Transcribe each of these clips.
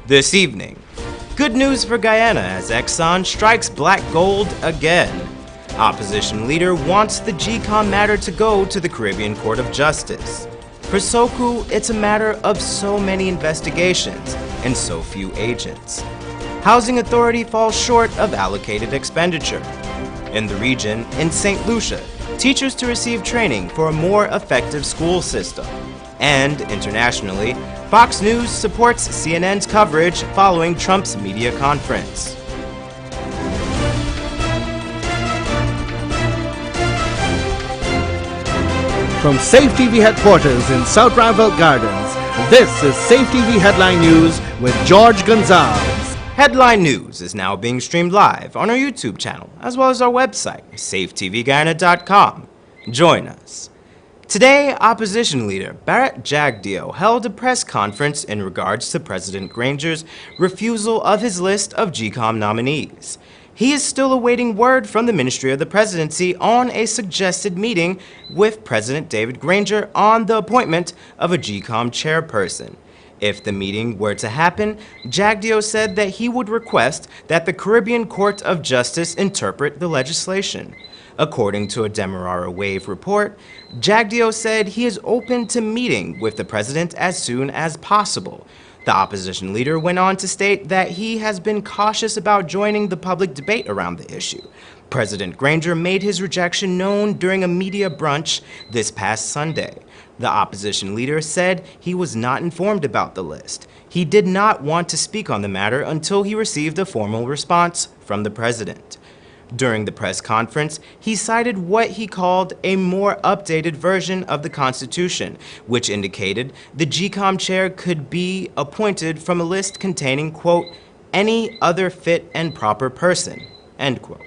This evening, good news for Guyana as Exxon strikes black gold again. Opposition leader wants the GCOM matter to go to the Caribbean Court of Justice. For Soku, it's a matter of so many investigations and so few agents. Housing Authority falls short of allocated expenditure. In the region, in St. Lucia, teachers to receive training for a more effective school system. And internationally, Fox News supports CNN's coverage following Trump's media conference. From Safe TV headquarters in South Randolph Gardens, this is Safe TV Headline News with George Gonzalez. Headline News is now being streamed live on our YouTube channel, as well as our website, safetvguyana.com. Join us. Today, opposition leader Barrett Jagdeo held a press conference in regards to President Granger's refusal of his list of GCOM nominees. He is still awaiting word from the Ministry of the Presidency on a suggested meeting with President David Granger on the appointment of a GCOM chairperson. If the meeting were to happen, Jagdeo said that he would request that the Caribbean Court of Justice interpret the legislation. According to a Demerara Wave report, Jagdeo said he is open to meeting with the president as soon as possible. The opposition leader went on to state that he has been cautious about joining the public debate around the issue. President Granger made his rejection known during a media brunch this past Sunday. The opposition leader said he was not informed about the list. He did not want to speak on the matter until he received a formal response from the president. During the press conference, he cited what he called a more updated version of the Constitution, which indicated the GCOM chair could be appointed from a list containing, quote, any other fit and proper person, end quote.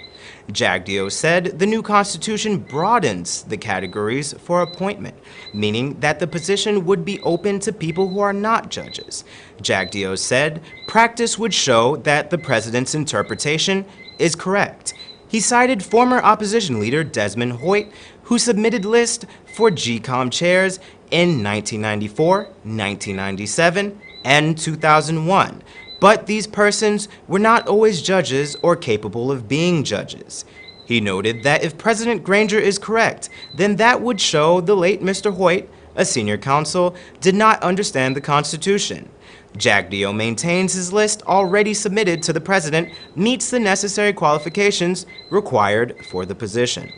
Jagdeo said the new Constitution broadens the categories for appointment, meaning that the position would be open to people who are not judges. Jagdeo said practice would show that the president's interpretation is correct. He cited former opposition leader Desmond Hoyt, who submitted lists for GCOM chairs in 1994, 1997, and 2001. But these persons were not always judges or capable of being judges. He noted that if President Granger is correct, then that would show the late Mr. Hoyt, a senior counsel, did not understand the Constitution. Jagdeo maintains his list already submitted to the president meets the necessary qualifications required for the position.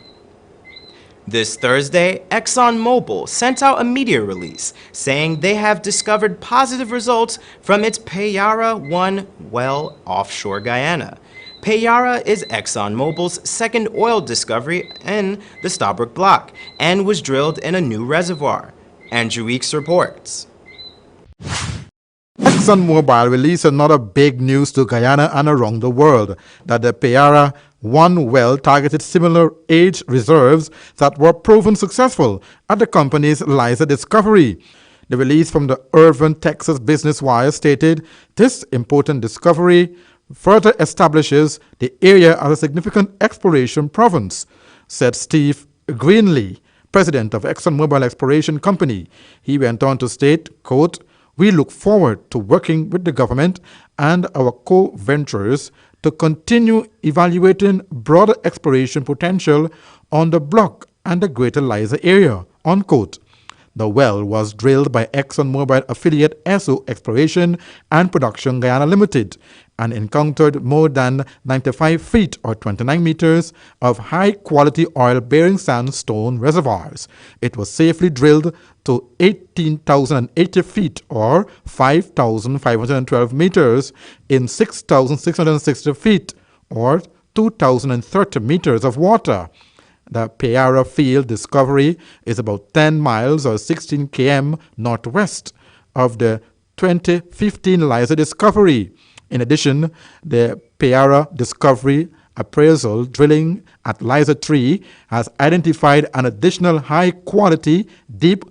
This Thursday, ExxonMobil sent out a media release saying they have discovered positive results from its Payara-1 well offshore Guyana. Payara is ExxonMobil's second oil discovery in the Stabroek Block and was drilled in a new reservoir. Andrew Weeks reports. ExxonMobil released another big news to Guyana and around the world that the Payara-1 well targeted similar age reserves that were proven successful at the company's Liza discovery. The release from the Irving, Texas Business Wire stated this important discovery further establishes the area as a significant exploration province, said Steve Greenlee, president of ExxonMobil Exploration Company. He went on to state, quote, we look forward to working with the government and our co-venturers to continue evaluating broader exploration potential on the block and the Greater Liza area, unquote. The well was drilled by ExxonMobil affiliate ESSO Exploration and Production Guyana Limited and encountered more than 95 feet or 29 meters of high-quality oil-bearing sandstone reservoirs. It was safely drilled to 18,080 feet or 5,512 meters in 6,660 feet or 2,030 meters of water. The Payara field discovery is about 10 miles or 16 km northwest of the 2015 Liza discovery. In addition, the Payara discovery appraisal drilling at Liza 3 has identified an additional high-quality deep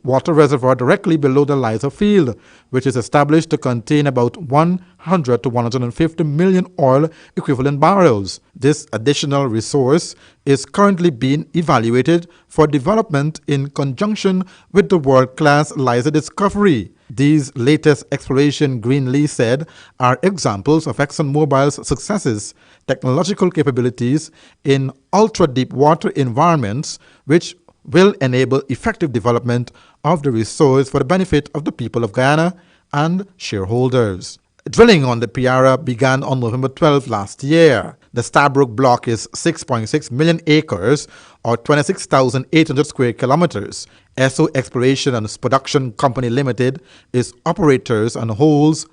water reservoir directly below the Liza field, which is established to contain about 100 to 150 million oil equivalent barrels. This additional resource is currently being evaluated for development in conjunction with the world-class Liza discovery. These latest exploration, Greenlee said, are examples of ExxonMobil's successes, technological capabilities in ultra-deep water environments, which will enable effective development of the resource for the benefit of the people of Guyana and shareholders. Drilling on the Piara began on November 12 last year. The Stabroek Block is 6.6 million acres or 26,800 square kilometers. Esso Exploration and Production Company Limited is operators and holds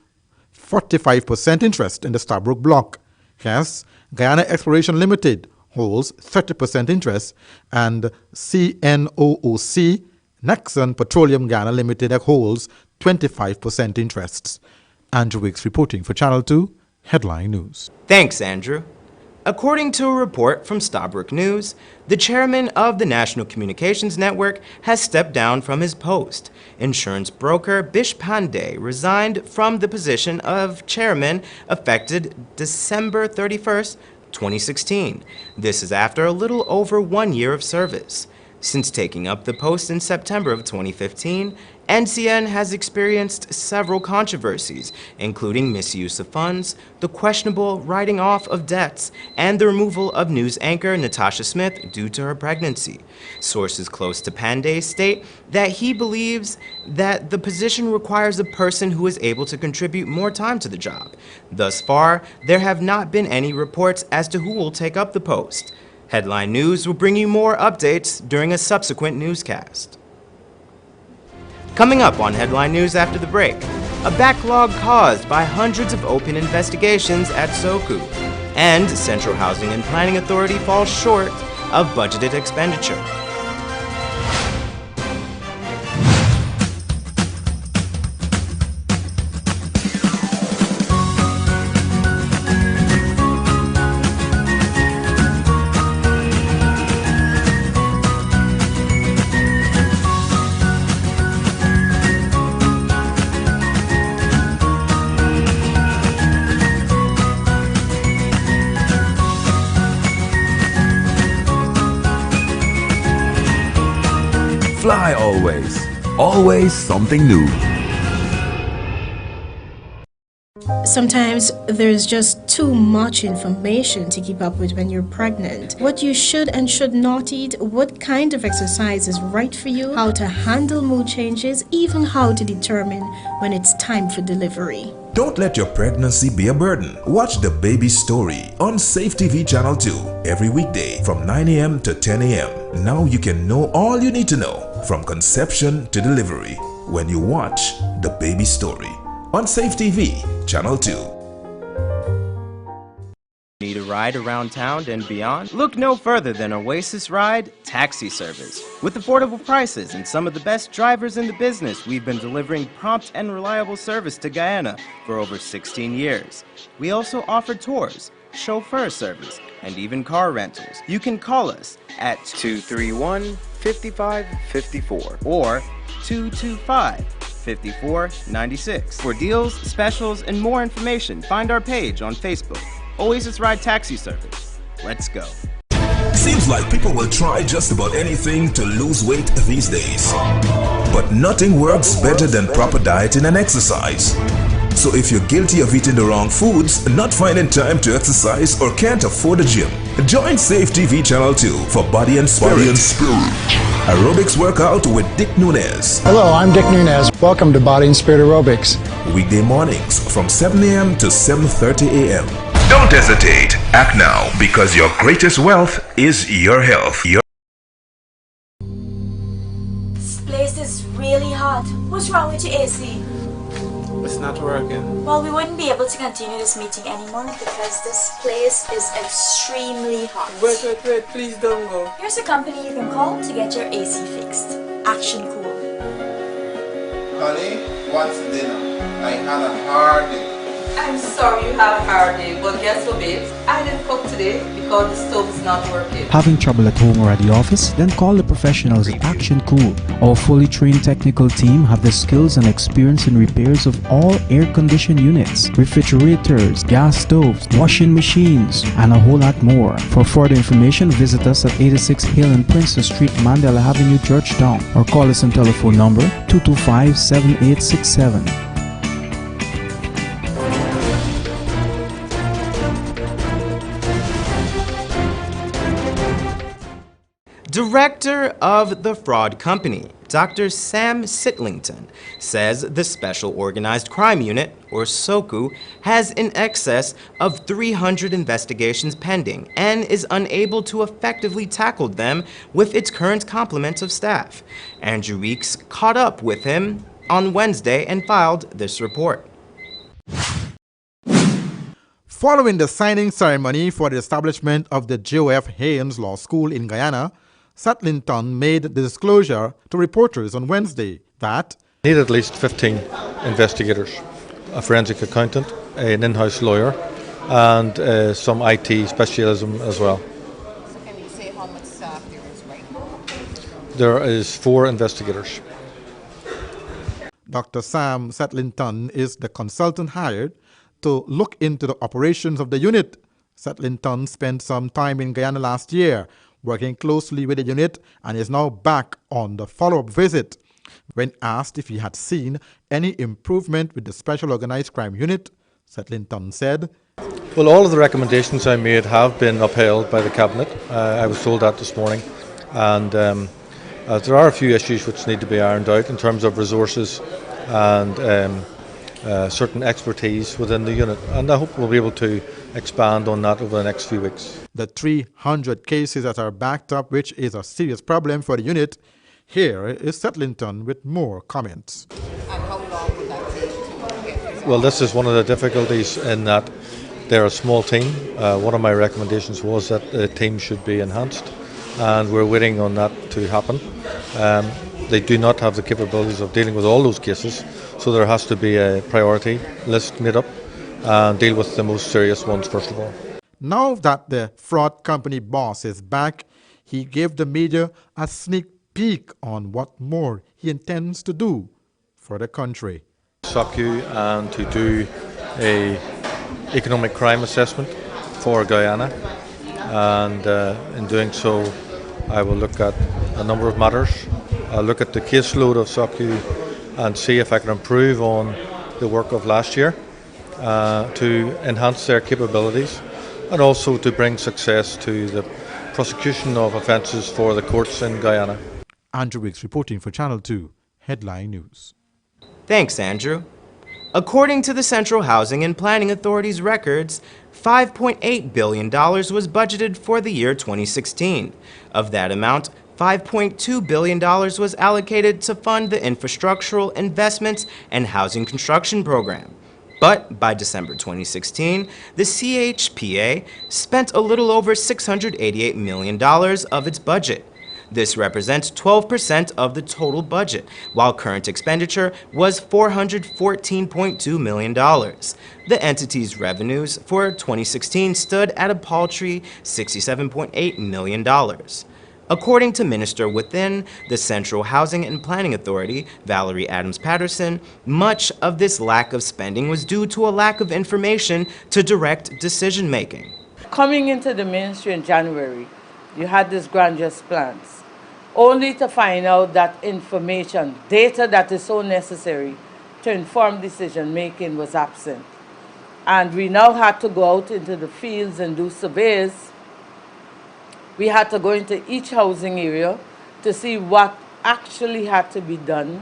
45% interest in the Stabroek Block. Yes, Guyana Exploration Limited holds 30% interest, and CNOOC, Nexon Petroleum Ghana Limited, holds 25% interests. Andrew Wicks reporting for Channel 2 Headline News. Thanks, Andrew. According to a report from Stabroek News, the chairman of the National Communications Network has stepped down from his post. Insurance broker Bish Pandey resigned from the position of chairman effective December 31st, 2016. This is after a little over 1 year of service. Since taking up the post in September of 2015, NCN has experienced several controversies, including misuse of funds, the questionable writing off of debts, and the removal of news anchor Natasha Smith due to her pregnancy. Sources close to Pandey state that he believes that the position requires a person who is able to contribute more time to the job. Thus far, there have not been any reports as to who will take up the post. Headline News will bring you more updates during a subsequent newscast. Coming up on Headline News after the break, a backlog caused by hundreds of open investigations at SOCU, and Central Housing and Planning Authority falls short of budgeted expenditure. Fly always. Always something new. Sometimes there's just too much information to keep up with when you're pregnant. What you should and should not eat, what kind of exercise is right for you, how to handle mood changes, even how to determine when it's time for delivery. Don't let your pregnancy be a burden. Watch The Baby Story on Safe TV Channel 2 every weekday from 9 a.m. to 10 a.m. Now you can know all you need to know from conception to delivery when you watch The Baby Story on Safe TV Channel 2. Need a ride around town and beyond? Look no further than Oasis Ride Taxi Service. With affordable prices and some of the best drivers in the business, we've been delivering prompt and reliable service to Guyana for over 16 years. We also offer tours, chauffeur service, and even car rentals. You can call us at 231-5554 or 225-5496. For deals, specials, and more information, find our page on Facebook. Oasis Ride Taxi Service. Let's go. Seems like people will try just about anything to lose weight these days. But nothing works better than proper dieting and exercise. So if you're guilty of eating the wrong foods, not finding time to exercise, or can't afford a gym, join Safe TV Channel 2 for Body and Spirit. Aerobics workout with Dick Nunez. Hello, I'm Dick Nunez. Welcome to Body and Spirit Aerobics. Weekday mornings from 7 a.m. to 7:30 a.m. Don't hesitate. Act now, because your greatest wealth is your health. This place is really hot. What's wrong with your AC? It's not working. Well, we wouldn't be able to continue this meeting anymore because this place is extremely hot. Wait, please don't go. Here's a company you can call to get your AC fixed. Action Cool. Honey, what's dinner? I had a hard day. I'm sorry you have a hard day, but guess what, babes? I didn't cook today because the stove is not working. Having trouble at home or at the office? Then call the professionals at Action Cool. Our fully trained technical team have the skills and experience in repairs of all air-conditioned units, refrigerators, gas stoves, washing machines, and a whole lot more. For further information, visit us at 86 Hill and Princess Street, Mandela Avenue, Georgetown, or call us on telephone number 225-7867. Director of the fraud company, Dr. Sam Sitlington, says the Special Organized Crime Unit, or SOCU, has in excess of 300 investigations pending and is unable to effectively tackle them with its current complement of staff. Andrew Weeks caught up with him on Wednesday and filed this report. Following the signing ceremony for the establishment of the J.O.F. Haynes Law School in Guyana, Satlington made the disclosure to reporters on Wednesday that need at least 15 investigators, a forensic accountant, an in-house lawyer, and some IT specialism as well. So can you say how much staff there is right now? There is 4 investigators. Dr. Sam Satlington is the consultant hired to look into the operations of the unit. Satlington spent some time in Guyana last year, working closely with the unit, and is now back on the follow-up visit. When asked if he had seen any improvement with the Special Organized Crime Unit, Satlington said, Well, all of the recommendations I made have been upheld by the Cabinet. I was told that this morning. And there are a few issues which need to be ironed out in terms of resources and certain expertise within the unit. And I hope we'll be able to expand on that over the next few weeks. The 300 cases that are backed up, which is a serious problem for the unit. Here is Satlington with more comments. And how long will that take to get resolved? Well, this is one of the difficulties in that they're a small team. One of my recommendations was that the team should be enhanced, and we're waiting on that to happen. They do not have the capabilities of dealing with all those cases, so there has to be a priority list made up and deal with the most serious ones first of all. Now that the fraud company boss is back, he gave the media a sneak peek on what more he intends to do for the country. SOCU and to do a economic crime assessment for Guyana, and in doing so I will look at a number of matters. I'll look at the caseload of SOCU and see if I can improve on the work of last year to enhance their capabilities and also to bring success to the prosecution of offences for the courts in Guyana. Andrew Weeks reporting for Channel 2 Headline News. Thanks, Andrew. According to the Central Housing and Planning Authority's records, $5.8 billion was budgeted for the year 2016. Of that amount, $5.2 billion was allocated to fund the infrastructural investments and housing construction program. But by December 2016, the CHPA spent a little over $688 million of its budget. This represents 12% of the total budget, while current expenditure was $414.2 million. The entity's revenues for 2016 stood at a paltry $67.8 million. According to Minister within the Central Housing and Planning Authority, Valerie Adams Patterson, much of this lack of spending was due to a lack of information to direct decision-making. Coming into the ministry in January, you had these grandiose plans, only to find out that information, data that is so necessary to inform decision-making was absent. And we now had to go out into the fields and do surveys. We had to go into each housing area to see what actually had to be done.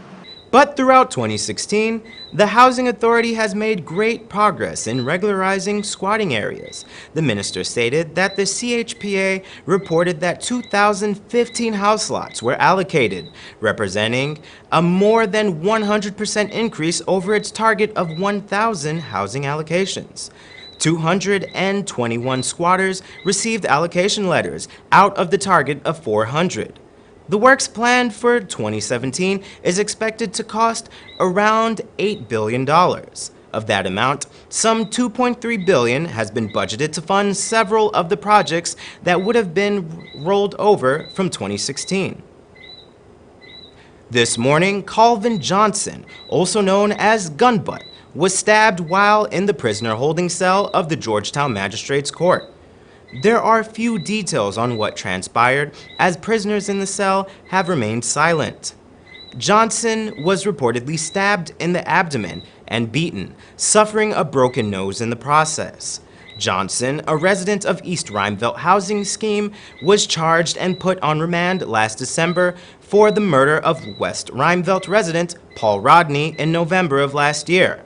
But throughout 2016, the Housing Authority has made great progress in regularizing squatting areas. The minister stated that the CHPA reported that 2,015 house lots were allocated, representing a more than 100% increase over its target of 1,000 housing allocations. 221 squatters received allocation letters out of the target of 400. The works planned for 2017 is expected to cost around $8 billion. Of that amount, some $2.3 billion has been budgeted to fund several of the projects that would have been rolled over from 2016. This morning, Calvin Johnson, also known as Gunbutt, was stabbed while in the prisoner holding cell of the Georgetown Magistrates Court. There are few details on what transpired, as prisoners in the cell have remained silent. Johnson was reportedly stabbed in the abdomen and beaten, suffering a broken nose in the process. Johnson, a resident of East Rheinveld housing scheme, was charged and put on remand last December for the murder of West Rheinveld resident Paul Rodney in November of last year.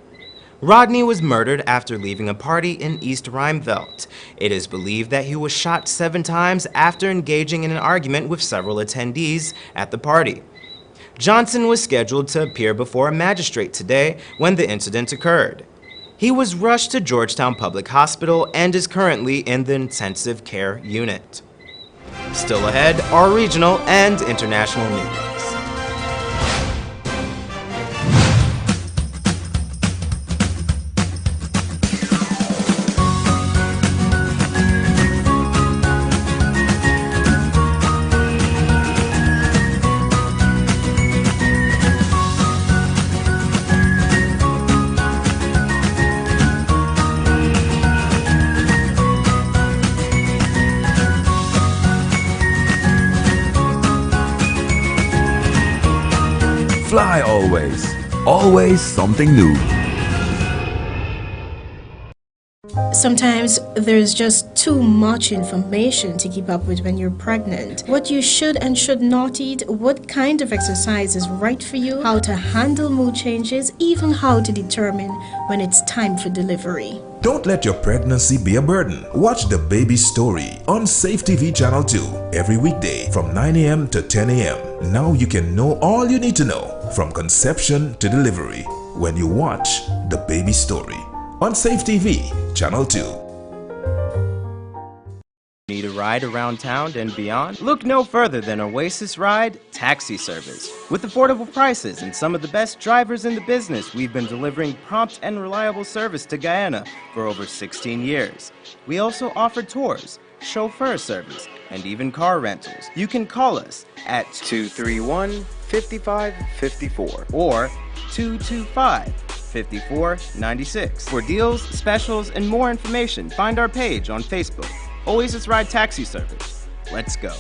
Rodney was murdered after leaving a party in East Rheinveld. It is believed that he was shot 7 times after engaging in an argument with several attendees at the party. Johnson was scheduled to appear before a magistrate today when the incident occurred. He was rushed to Georgetown Public Hospital and is currently in the intensive care unit. Still ahead are regional and international news. Fly always. Always something new. Sometimes there's just too much information to keep up with when you're pregnant. What you should and should not eat, what kind of exercise is right for you, how to handle mood changes, even how to determine when it's time for delivery. Don't let your pregnancy be a burden. Watch The Baby Story on Safe TV Channel 2 every weekday from 9 a.m. to 10 a.m. Now you can know all you need to know from conception to delivery when you watch The Baby Story on Safe TV Channel 2. Need a ride around town and beyond? Look no further than Oasis Ride Taxi Service. With affordable prices and some of the best drivers in the business, we've been delivering prompt and reliable service to Guyana for over 16 years. We also offer tours, chauffeur service, and even car rentals. You can call us at 231-5554 or 225-5496. For deals, specials, and more information, find our page on Facebook. Oasis Ride Taxi Service. Let's go.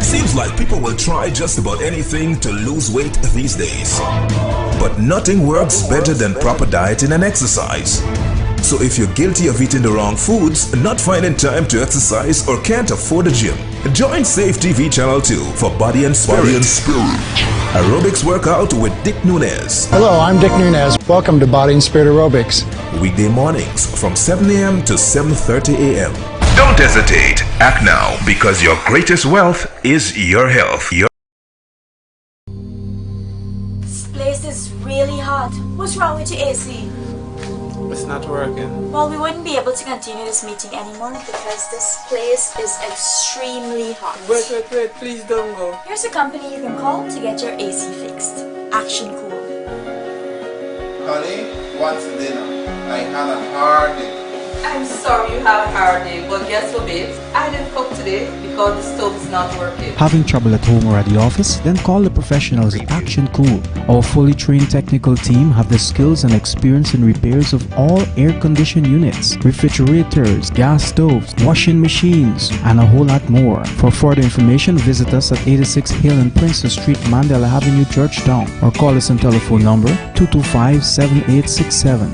Seems like people will try just about anything to lose weight these days. But nothing works better than proper dieting and exercise. So if you're guilty of eating the wrong foods, not finding time to exercise, or can't afford a gym, join Safe TV Channel 2 for Body and Spirit. Aerobics workout with Dick Nunez. Hello, I'm Dick Nunez. Welcome to Body and Spirit Aerobics. Weekday mornings from 7 a.m. to 7:30 a.m. Don't hesitate. Act now, because your greatest wealth is your health. This place is really hot. What's wrong with your AC? It's not working. Well, we wouldn't be able to continue this meeting anymore because this place is extremely hot. Wait, please don't go. Here's a company you can call to get your AC fixed. Action Cool. Honey, what's for dinner? I had a hard day. I'm sorry you had a hard day, but guess what, babes? I didn't cook today because the stove is not working. Having trouble at home or at the office? Then call the professionals at Action Cool. Our fully trained technical team have the skills and experience in repairs of all air-conditioned units, refrigerators, gas stoves, washing machines, and a whole lot more. For further information, visit us at 86 Hill and Princess Street, Mandela Avenue, Georgetown, or call us on telephone number 225-7867.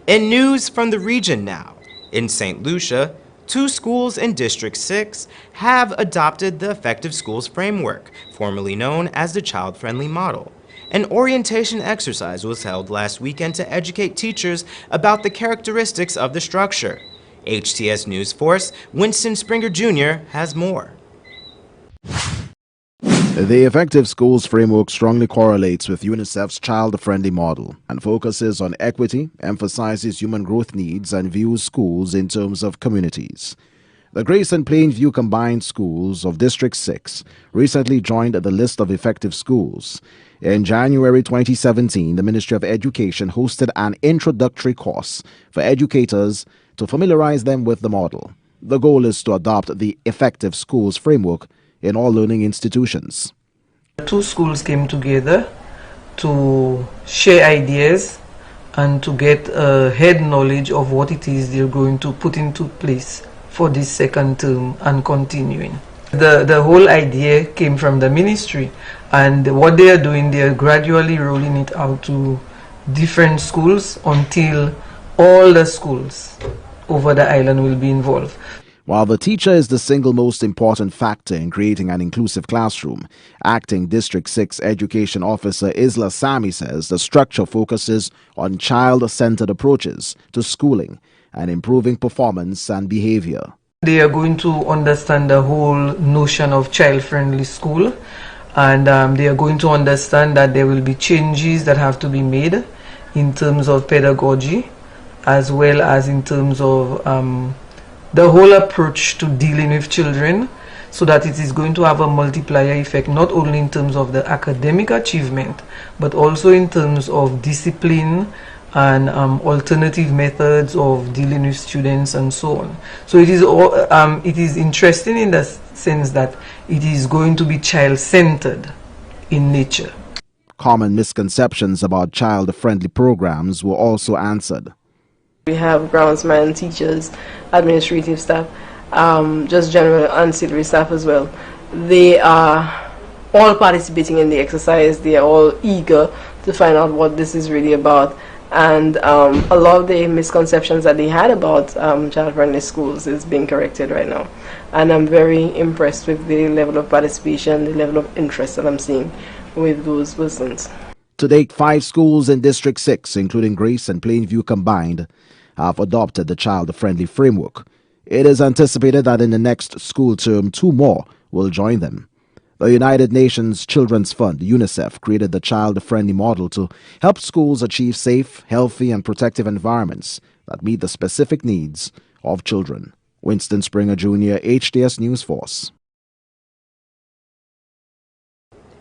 In news from the region now, in St. Lucia, 2 schools in District 6 have adopted the Effective Schools Framework, formerly known as the Child-Friendly Model. An orientation exercise was held last weekend to educate teachers about the characteristics of the structure. HTS News Force, Winston Springer Jr. has more. The Effective Schools Framework strongly correlates with UNICEF's child-friendly model and focuses on equity, emphasizes human growth needs, and views schools in terms of communities. The Grace and Plainview Combined Schools of District 6 recently joined the list of effective schools. In January 2017, the Ministry of Education hosted an introductory course for educators to familiarize them with the model. The goal is to adopt the effective schools framework in all learning institutions. Two schools came together to share ideas and to get head knowledge of what it is they're going to put into place for this second term and continuing. The whole idea came from the ministry, and what they are doing, they are gradually rolling it out to different schools until all the schools over the island will be involved. While the teacher is the single most important factor in creating an inclusive classroom, Acting District 6 Education Officer Isla Sami says the structure focuses on child-centered approaches to schooling and improving performance and behavior. They are going to understand the whole notion of child-friendly school, and they are going to understand that there will be changes that have to be made in terms of pedagogy as well as in terms of the whole approach to dealing with children, so that it is going to have a multiplier effect not only in terms of the academic achievement but also in terms of discipline and alternative methods of dealing with students and so on. So it is interesting in the sense that it is going to be child-centered in nature. Common misconceptions about child-friendly programs were also answered. We have groundsmen, teachers, administrative staff, just general ancillary staff as well. They are all participating in the exercise. They are all eager to find out what this is really about. And a lot of the misconceptions that they had about child-friendly schools is being corrected right now. And I'm very impressed with the level of participation, the level of interest that I'm seeing with those persons. To date, 5 schools in District 6, including Grace and Plainview combined, have adopted the child-friendly framework. It is anticipated that in the next school term, 2 more will join them. The United Nations Children's Fund, UNICEF, created the child-friendly model to help schools achieve safe, healthy, and protective environments that meet the specific needs of children. Winston Springer Jr., HDS News Force.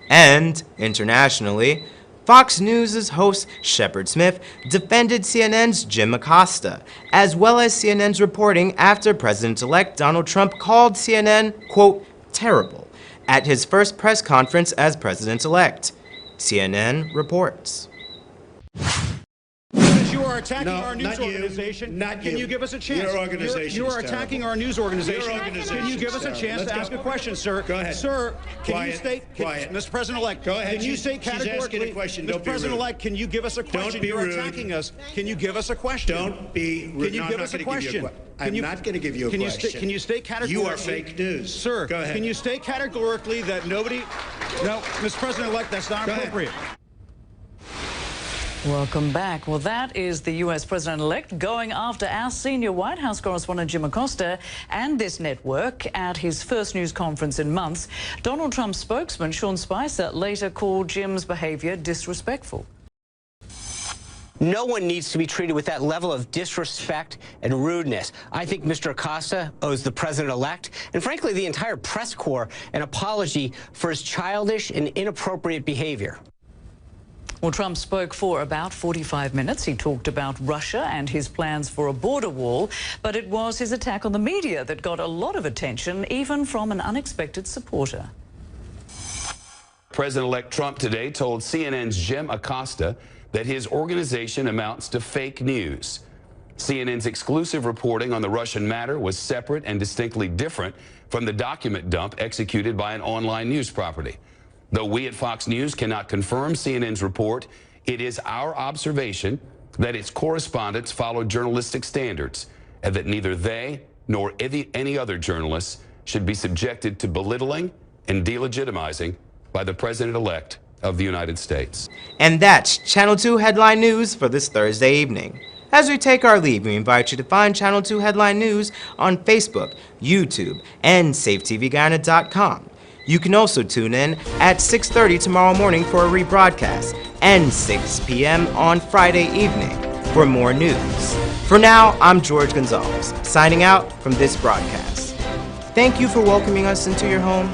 And internationally, Fox News' host Shepard Smith defended CNN's Jim Acosta, as well as CNN's reporting after President-elect Donald Trump called CNN, quote, terrible, at his first press conference as president-elect. CNN reports. You are attacking our news organization. Can you give us a chance? Your organization. You are attacking our news organization. Can you give us a chance to ask a question, sir? Go ahead. Sir, can you state, Quiet. Mr. President-elect, go ahead. Can you state categorically, Mr. President-elect, can you give us a question? Don't be You're rude. attacking us. Can you give us a question? Don't be rude. Can you give us a question? I'm not going to give you a question. Can you state categorically? You are fake news. Sir, go ahead. Can you state categorically that nobody... No, Mr. President-elect, that's not appropriate. Welcome back. Well, that is the U.S. President-elect going after our senior White House correspondent Jim Acosta and this network at his first news conference in months. Donald Trump's spokesman, Sean Spicer, later called Jim's behavior disrespectful. No one needs to be treated with that level of disrespect and rudeness. I think Mr. Acosta owes the president-elect and, frankly, the entire press corps an apology for his childish and inappropriate behavior. Well, Trump spoke for about 45 minutes. He talked about Russia and his plans for a border wall, but it was his attack on the media that got a lot of attention, even from an unexpected supporter. President-elect Trump today told CNN's Jim Acosta that his organization amounts to fake news. CNN's exclusive reporting on the Russian matter was separate and distinctly different from the document dump executed by an online news property. Though we at Fox News cannot confirm CNN's report, it is our observation that its correspondents followed journalistic standards and that neither they nor any other journalists should be subjected to belittling and delegitimizing by the President-elect of the United States. And that's Channel 2 Headline News for this Thursday evening. As we take our leave, we invite you to find Channel 2 Headline News on Facebook, YouTube, and SafeTVGuyana.com. You can also tune in at 6:30 tomorrow morning for a rebroadcast and 6 p.m. on Friday evening for more news. For now, I'm George Gonzalez, signing out from this broadcast. Thank you for welcoming us into your home,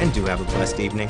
and do have a blessed evening.